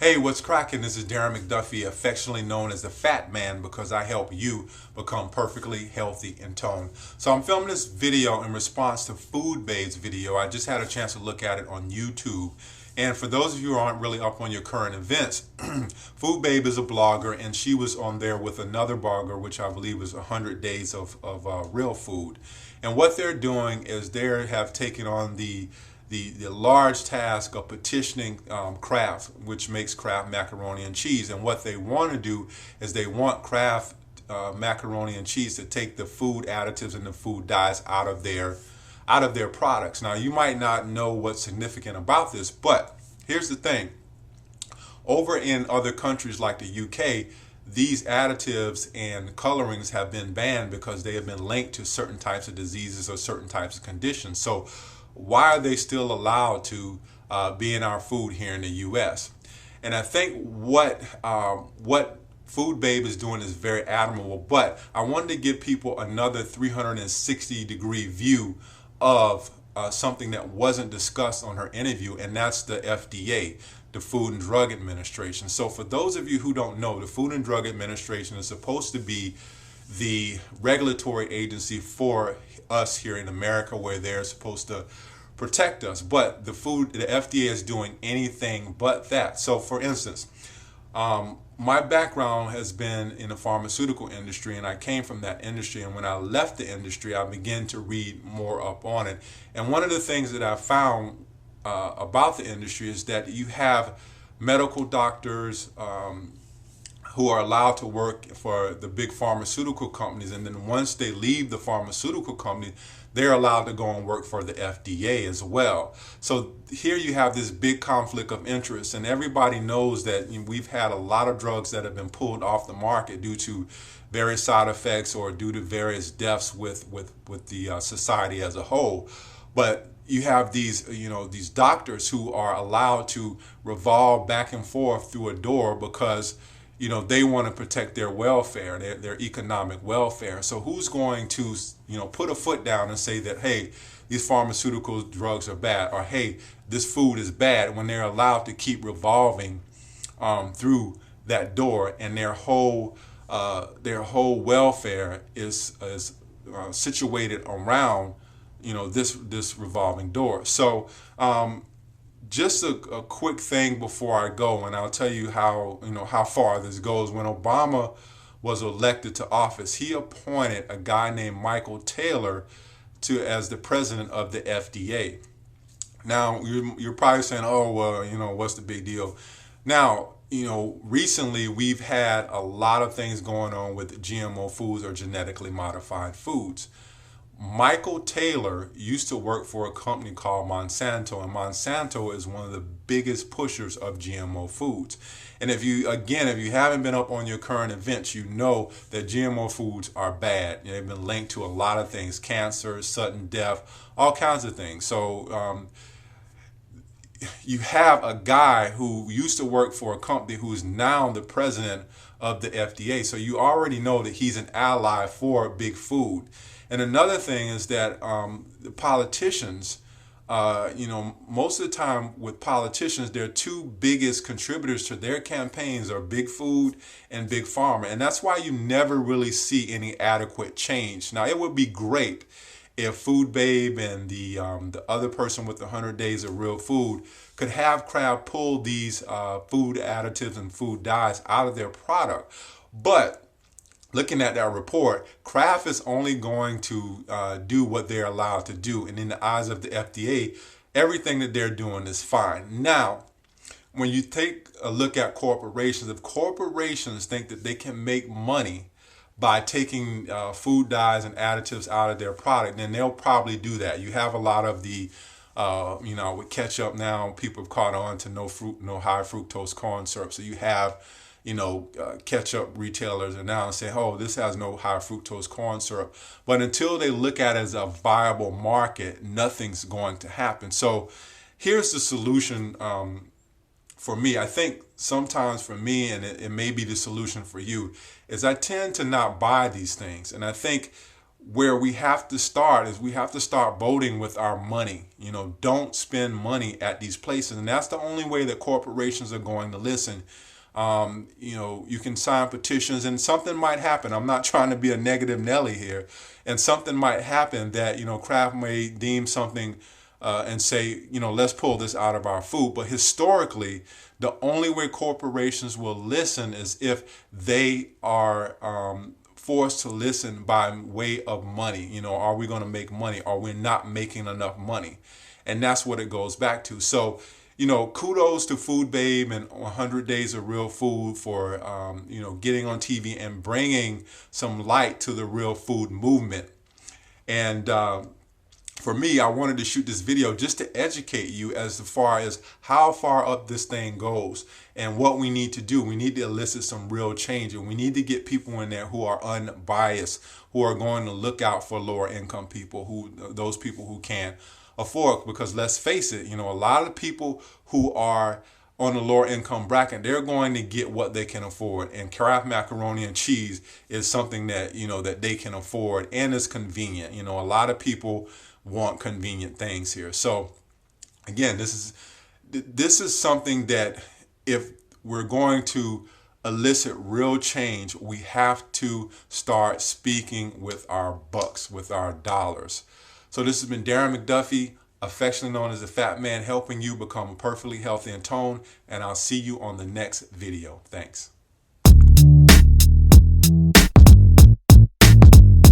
Hey, what's cracking? This is Darren McDuffie, affectionately known as the Fat Man, because I help you become perfectly healthy and toned. So I'm filming this video in response to Food Babe's video. I just had a chance to look at it on YouTube. And for those of you who aren't really up on your current events, Food Babe is a blogger, and she was on there with another blogger, which I believe is 100 Days of Real Food. And what they're doing is they have taken on the large task of petitioning Kraft, which makes Kraft macaroni and cheese. And what they want to do is they want Kraft macaroni and cheese to take the food additives and the food dyes out of their products. Now, you might not know what's significant about this, but here's the thing. Over in other countries like the UK, these additives and colorings have been banned because they have been linked to certain types of diseases or certain types of conditions. So why are they still allowed to be in our food here in the U.S.? And I think what Food Babe is doing is very admirable, but I wanted to give people another 360-degree view of something that wasn't discussed on her interview, and that's the FDA, the Food and Drug Administration. So for those of you who don't know, the Food and Drug Administration is supposed to be the regulatory agency for us here in America, where they're supposed to protect us. But the FDA is doing anything but that. So for instance, my background has been in the pharmaceutical industry, and I came from that industry. And when I left the industry, I began to read more up on it. And one of the things that I found about the industry is that you have medical doctors who are allowed to work for the big pharmaceutical companies, and then once they leave the pharmaceutical company, they're allowed to go and work for the FDA as well. So here you have this big conflict of interest, and everybody knows that we've had a lot of drugs that have been pulled off the market due to various side effects or due to various deaths with the society as a whole. But you have these doctors who are allowed to revolve back and forth through a door because they want to protect their welfare, their economic welfare. So who's going to put a foot down and say that, hey, these pharmaceutical drugs are bad, or hey, this food is bad, when they're allowed to keep revolving through that door, and their whole welfare is situated around this revolving door. So just a quick thing before I go, and I'll tell you how far this goes. When Obama was elected to office, he appointed a guy named Michael Taylor as the president of the FDA. Now you're probably saying, oh well, what's the big deal? Now recently we've had a lot of things going on with GMO foods or genetically modified foods. Michael Taylor used to work for a company called Monsanto, and Monsanto is one of the biggest pushers of GMO foods. And if you haven't been up on your current events, you know that GMO foods are bad. They've been linked to a lot of things: cancer, sudden death, all kinds of things. So you have a guy who used to work for a company who is now the president of the FDA. So you already know that he's an ally for big food. And another thing is that the politicians, most of the time with politicians, their two biggest contributors to their campaigns are big food and big pharma. And that's why you never really see any adequate change. Now, it would be great if Food Babe and the other person with the 100 Days of Real Food could have Kraft pull these food additives and food dyes out of their product. But looking at that report, Kraft is only going to do what they're allowed to do. And in the eyes of the FDA, everything that they're doing is fine. Now, when you take a look at corporations, if corporations think that they can make money by taking food dyes and additives out of their product, then they'll probably do that. You have a lot of the with ketchup now, people have caught on to no high fructose corn syrup. So you have ketchup retailers are now saying, oh, this has no high fructose corn syrup. But until they look at it as a viable market, nothing's going to happen. So here's the solution for me. I think sometimes for me, and it may be the solution for you, is I tend to not buy these things. And I think where we have to start is we have to start voting with our money. You know, don't spend money at these places. And that's the only way that corporations are going to listen. You know, you can sign petitions and something might happen. I'm not trying to be a negative Nelly here. And something might happen that, you know, Kraft may deem something and say, you know, let's pull this out of our food. But historically, the only way corporations will listen is if they are forced to listen by way of money. You know, are we going to make money? Are we not making enough money? And that's what it goes back to. So, you know, kudos to Food Babe and 100 Days of Real Food for, you know, getting on TV and bringing some light to the real food movement. And for me, I wanted to shoot this video just to educate you as far as how far up this thing goes and what we need to do. We need to elicit some real change, and we need to get people in there who are unbiased, who are going to look out for lower income people, those people who can't afford. Because let's face it, you know, a lot of people who are on the lower income bracket, they're going to get what they can afford. And Kraft macaroni and cheese is something that, you know, that they can afford and is convenient. You know, a lot of people want convenient things here. So again, this is something that if we're going to elicit real change, we have to start speaking with our bucks, with our dollars. So this has been Darren McDuffie, affectionately known as the Fat Man, helping you become perfectly healthy and toned. And I'll see you on the next video. Thanks.